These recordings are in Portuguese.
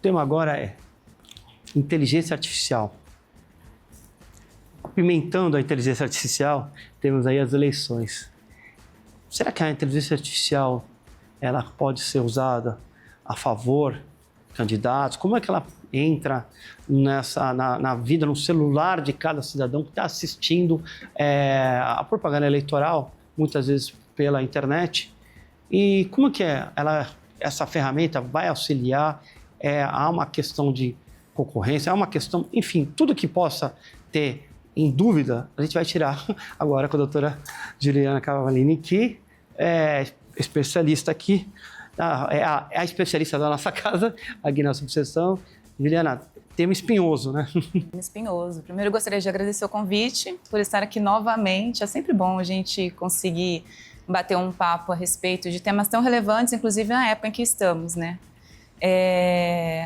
tema agora é inteligência artificial. Apimentando a inteligência artificial, temos aí as eleições. Será que a inteligência artificial ela pode ser usada a favor de candidatos? Como é que ela entra na vida, no celular de cada cidadão que está assistindo a propaganda eleitoral, muitas vezes pela internet? E como que essa ferramenta vai auxiliar? Há uma questão de concorrência, há uma questão, enfim, tudo que possa ter em dúvida, a gente vai tirar agora com a doutora Juliana Cavalini, que é especialista aqui, é a especialista da nossa casa, aqui na subseção. Juliana, tema espinhoso, né? Espinhoso. Primeiro, eu gostaria de agradecer o convite por estar aqui novamente. É sempre bom a gente conseguir bater um papo a respeito de temas tão relevantes, inclusive na época em que estamos, né?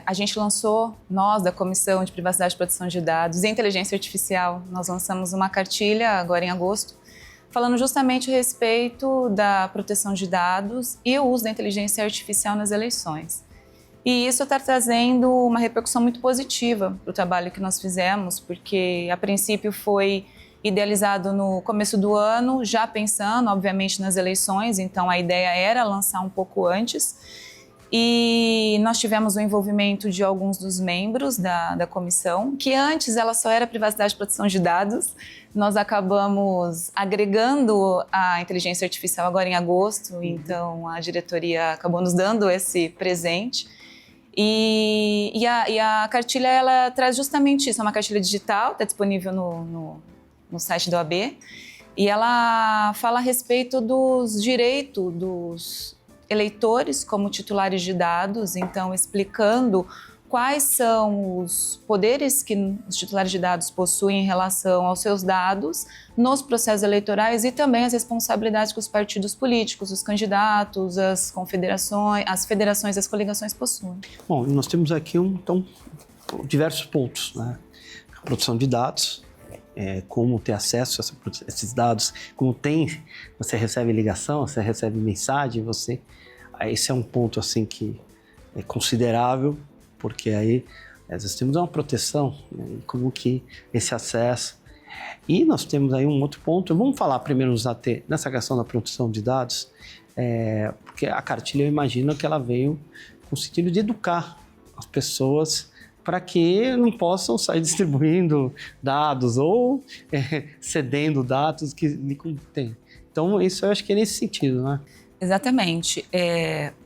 A gente lançou, nós da Comissão de Privacidade e Proteção de Dados e Inteligência Artificial, nós lançamos uma cartilha agora em agosto, falando justamente a respeito da proteção de dados e o uso da inteligência artificial nas eleições. E isso está trazendo uma repercussão muito positiva para o trabalho que nós fizemos, porque a princípio foi idealizado no começo do ano, já pensando, obviamente, nas eleições, então a ideia era lançar um pouco antes. E nós tivemos o envolvimento de alguns dos membros da comissão, que antes ela só era privacidade e proteção de dados. Nós acabamos agregando a inteligência artificial agora em agosto, então a diretoria acabou nos dando esse presente. E a cartilha ela traz justamente isso, é uma cartilha digital, está disponível no site da OAB, e ela fala a respeito dos direitos dos eleitores como titulares de dados, então explicando quais são os poderes que os titulares de dados possuem em relação aos seus dados nos processos eleitorais e também as responsabilidades que os partidos políticos, os candidatos, as confederações, as federações, as coligações possuem. Bom, nós temos aqui então diversos pontos, né? A produção de dados, como ter acesso a esses dados, você recebe ligação, você recebe mensagem, esse é um ponto assim que é considerável, porque aí nós temos uma proteção, né, como que esse acesso. E nós temos aí um outro ponto, vamos falar primeiro nessa questão da proteção de dados, porque a cartilha eu imagino que ela veio com o sentido de educar as pessoas para que não possam sair distribuindo dados ou cedendo dados que lhe contêm. Então, isso eu acho que é nesse sentido, né? Exatamente.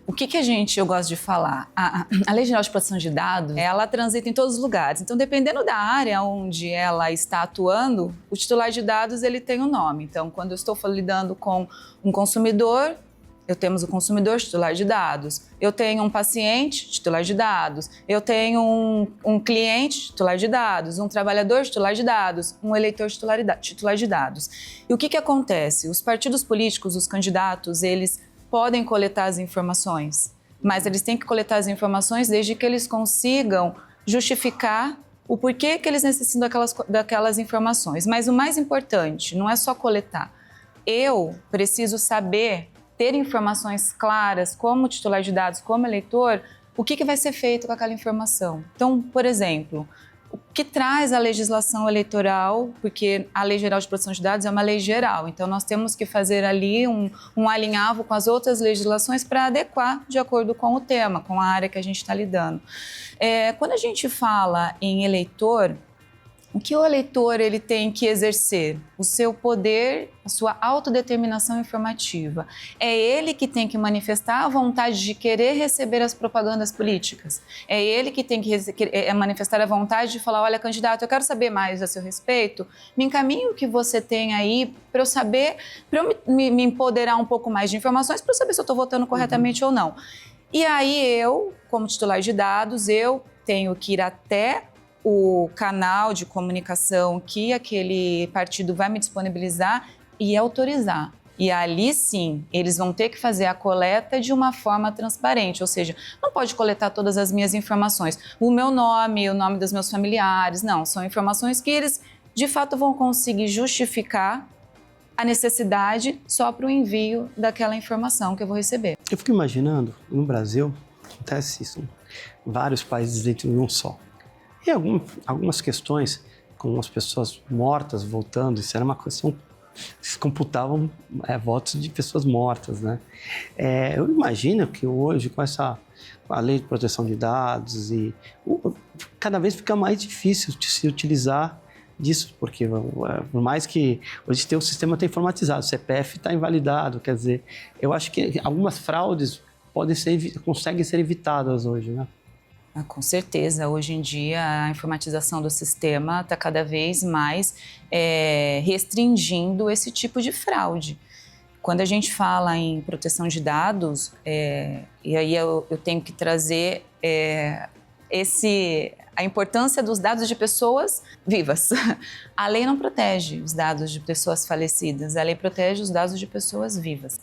O que eu gosto de falar? A Lei Geral de Proteção de Dados, ela transita em todos os lugares. Então, dependendo da área onde ela está atuando, o titular de dados ele tem um nome. Então, quando eu estou lidando com um consumidor, temos o consumidor titular de dados, eu tenho um paciente titular de dados, eu tenho um cliente titular de dados, um trabalhador titular de dados, um eleitor titular de dados. E o que acontece? Os partidos políticos, os candidatos, eles podem coletar as informações, mas eles têm que coletar as informações desde que eles consigam justificar o porquê que eles necessitam daquelas informações. Mas o mais importante não é só coletar. Eu preciso saber ter informações claras como titular de dados, como eleitor, o que vai ser feito com aquela informação. Então, por exemplo, o que traz a legislação eleitoral, porque a Lei Geral de Proteção de Dados é uma lei geral, então nós temos que fazer ali um alinhavo com as outras legislações para adequar de acordo com o tema, com a área que a gente está lidando. Quando a gente fala em eleitor, o que o eleitor ele tem que exercer? O seu poder, a sua autodeterminação informativa. É ele que tem que manifestar a vontade de querer receber as propagandas políticas. É ele que tem que manifestar a vontade de falar, olha, candidato, eu quero saber mais a seu respeito, me encaminhe o que você tem aí para eu saber, para eu me empoderar um pouco mais de informações, para eu saber se eu estou votando corretamente ou não. E aí eu, como titular de dados, eu tenho que ir até o canal de comunicação que aquele partido vai me disponibilizar e autorizar. E ali sim, eles vão ter que fazer a coleta de uma forma transparente, ou seja, não pode coletar todas as minhas informações, o meu nome, o nome dos meus familiares, não, são informações que eles de fato vão conseguir justificar a necessidade só para o envio daquela informação que eu vou receber. Eu fico imaginando, no Brasil, Acontece isso em vários países dentro de um só. E algumas questões, com as pessoas mortas voltando, isso era uma questão. Se computavam votos de pessoas mortas, né? Eu imagino que hoje, com a lei de proteção de dados, cada vez fica mais difícil de se utilizar disso, porque por mais que hoje o sistema está informatizado, o CPF está invalidado, quer dizer, eu acho que algumas fraudes conseguem ser evitadas hoje, né? Com certeza, hoje em dia a informatização do sistema está cada vez mais restringindo esse tipo de fraude. Quando a gente fala em proteção de dados, e aí eu tenho que trazer a importância dos dados de pessoas vivas. A lei não protege os dados de pessoas falecidas, a lei protege os dados de pessoas vivas.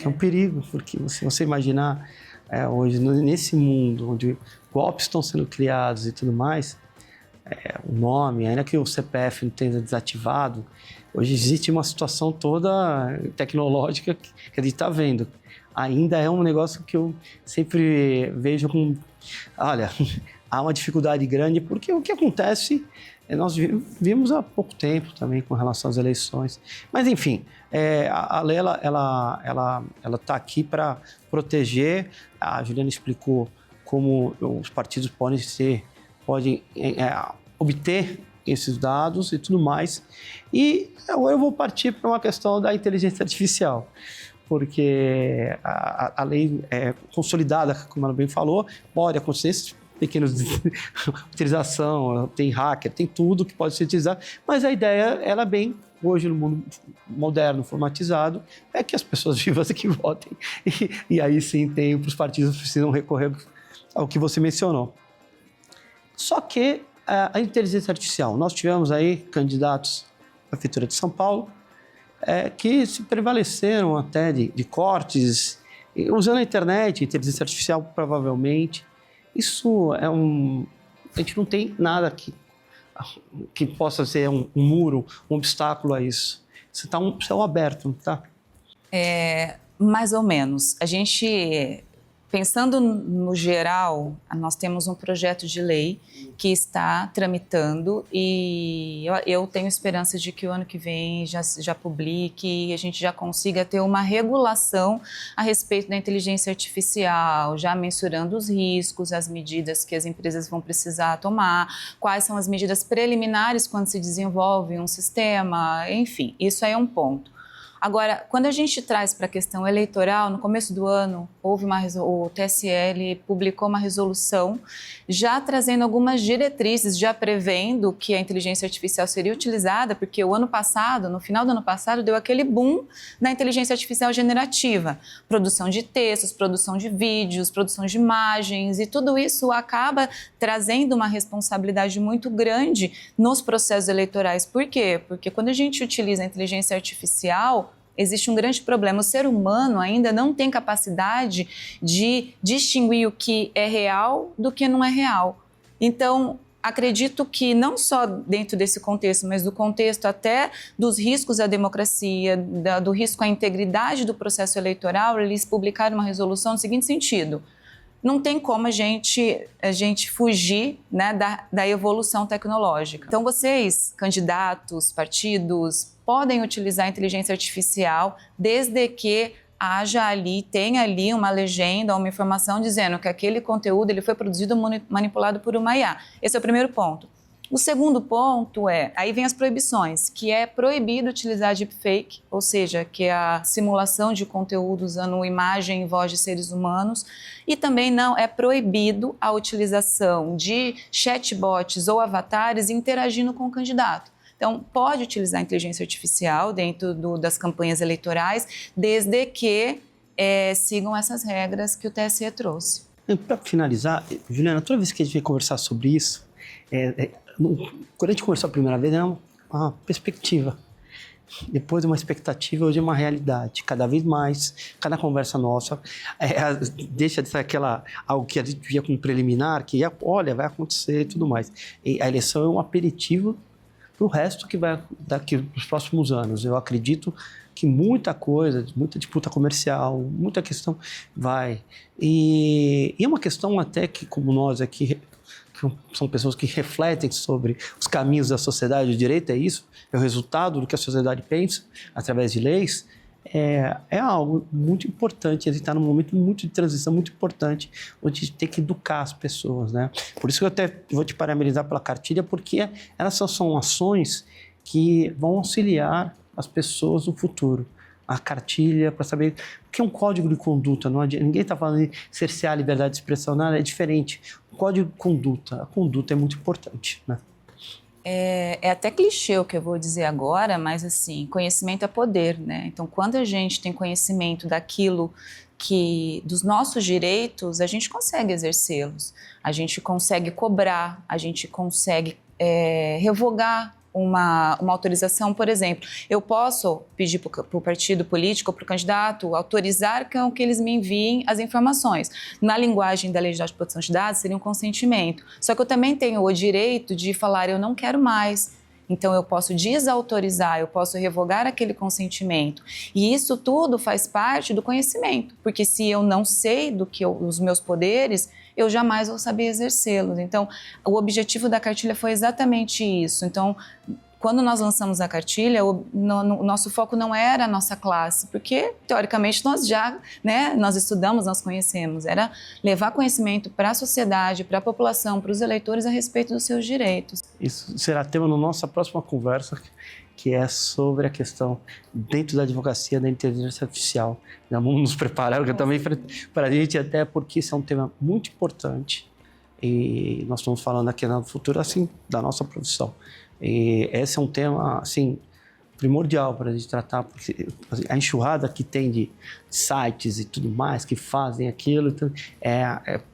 É um perigo, porque se você imaginar hoje, nesse mundo onde golpes estão sendo criados e tudo mais, o nome, ainda que o CPF não tenha desativado, hoje existe uma situação toda tecnológica que a gente está vendo. Ainda é um negócio que eu sempre vejo com... Olha, há uma dificuldade grande, porque o que acontece, nós vimos há pouco tempo também com relação às eleições. Mas, enfim, a lei ela está aqui para proteger. A Juliana explicou como os partidos podem obter esses dados e tudo mais. E agora eu vou partir para uma questão da inteligência artificial, porque a lei é consolidada, como ela bem falou, pode acontecer esses pequenos utilização, tem hacker, tem tudo que pode ser utilizado, mas a ideia, ela é bem, hoje no mundo moderno, informatizado, é que as pessoas vivas que votem, e aí sim os partidos precisam recorrer ao que você mencionou. Só que a inteligência artificial, nós tivemos aí candidatos à Prefeitura de São Paulo que se prevaleceram até de cortes, usando a internet, inteligência artificial provavelmente. Isso a gente não tem nada que possa ser um muro, um obstáculo a isso. Você está um céu aberto, não está? Mais ou menos. A gente, pensando no geral, nós temos um projeto de lei que está tramitando e eu tenho esperança de que o ano que vem já publique e a gente já consiga ter uma regulação a respeito da inteligência artificial, já mensurando os riscos, as medidas que as empresas vão precisar tomar, quais são as medidas preliminares quando se desenvolve um sistema, enfim, isso aí é um ponto. Agora, quando a gente traz para a questão eleitoral, no começo do ano, o TSE publicou uma resolução já trazendo algumas diretrizes, já prevendo que a inteligência artificial seria utilizada, porque o ano passado, no final do ano passado, deu aquele boom na inteligência artificial generativa. Produção de textos, produção de vídeos, produção de imagens, e tudo isso acaba trazendo uma responsabilidade muito grande nos processos eleitorais. Por quê? Porque quando a gente utiliza a inteligência artificial, existe um grande problema. O ser humano ainda não tem capacidade de distinguir o que é real do que não é real. Então, acredito que não só dentro desse contexto, mas do contexto até dos riscos à democracia, do risco à integridade do processo eleitoral, eles publicaram uma resolução no seguinte sentido: não tem como a gente fugir, né, da evolução tecnológica. Então, vocês, candidatos, partidos, podem utilizar a inteligência artificial desde que tenha ali uma legenda, uma informação dizendo que aquele conteúdo ele foi produzido ou manipulado por uma IA. Esse é o primeiro ponto. O segundo ponto aí vem as proibições, que é proibido utilizar deepfake, ou seja, que é a simulação de conteúdo usando imagem e voz de seres humanos, e também não é proibido a utilização de chatbots ou avatares interagindo com o candidato. Então, pode utilizar a inteligência artificial dentro das campanhas eleitorais, desde que sigam essas regras que o TSE trouxe. Para finalizar, Juliana, toda vez que a gente vai conversar sobre isso, quando a gente conversou a primeira vez, era uma perspectiva. Depois de uma expectativa, hoje é uma realidade. Cada vez mais, cada conversa nossa deixa de ser algo que a gente via como preliminar, que vai acontecer e tudo mais. E a eleição é um aperitivo para o resto que vai daqui nos próximos anos. Eu acredito que muita coisa, muita disputa comercial, muita questão vai. E é uma questão até que, como nós aqui, que são pessoas que refletem sobre os caminhos da sociedade, o direito é isso, é o resultado do que a sociedade pensa, através de leis, é algo muito importante. A gente está num momento muito de transição, muito importante, onde a gente tem que educar as pessoas, né? Por isso que eu até vou te parabenizar pela cartilha, porque elas são ações que vão auxiliar as pessoas no futuro. A cartilha, para saber o que é um código de conduta. Não adianta, ninguém está falando de cercear a liberdade de expressão, nada, é diferente. O código de conduta, a conduta é muito importante, né? É até clichê o que eu vou dizer agora, mas assim, conhecimento é poder, né? Então, quando a gente tem conhecimento daquilo dos nossos direitos, a gente consegue exercê-los, a gente consegue cobrar, a gente consegue revogar uma autorização. Por exemplo, eu posso pedir para o partido político, para o candidato, autorizar que eles me enviem as informações. Na linguagem da Lei Geral de Proteção de Dados, seria um consentimento. Só que eu também tenho o direito de falar, eu não quero mais. Então, eu posso desautorizar, eu posso revogar aquele consentimento. E isso tudo faz parte do conhecimento, porque se eu não sei os meus poderes, eu jamais vou saber exercê-los. Então, o objetivo da cartilha foi exatamente isso. Então, quando nós lançamos a cartilha, o nosso foco não era a nossa classe, porque, teoricamente, nós já, nós estudamos, nós conhecemos. Era levar conhecimento para a sociedade, para a população, para os eleitores a respeito dos seus direitos. Isso será tema na nossa próxima conversa, que é sobre a questão dentro da advocacia da inteligência artificial. Vamos nos preparar também para a gente, até porque isso é um tema muito importante. E nós estamos falando aqui no futuro, assim, da nossa profissão. E esse é um tema, assim, primordial para a gente tratar, porque a enxurrada que tem de sites e tudo mais que fazem aquilo é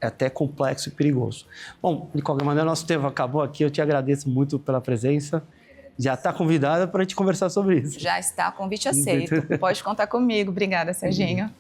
até complexo e perigoso. Bom, de qualquer maneira, nosso tempo acabou aqui. Eu te agradeço muito pela presença. Já está convidada para a gente conversar sobre isso. Já está, convite aceito. Pode contar comigo. Obrigada, Serginho.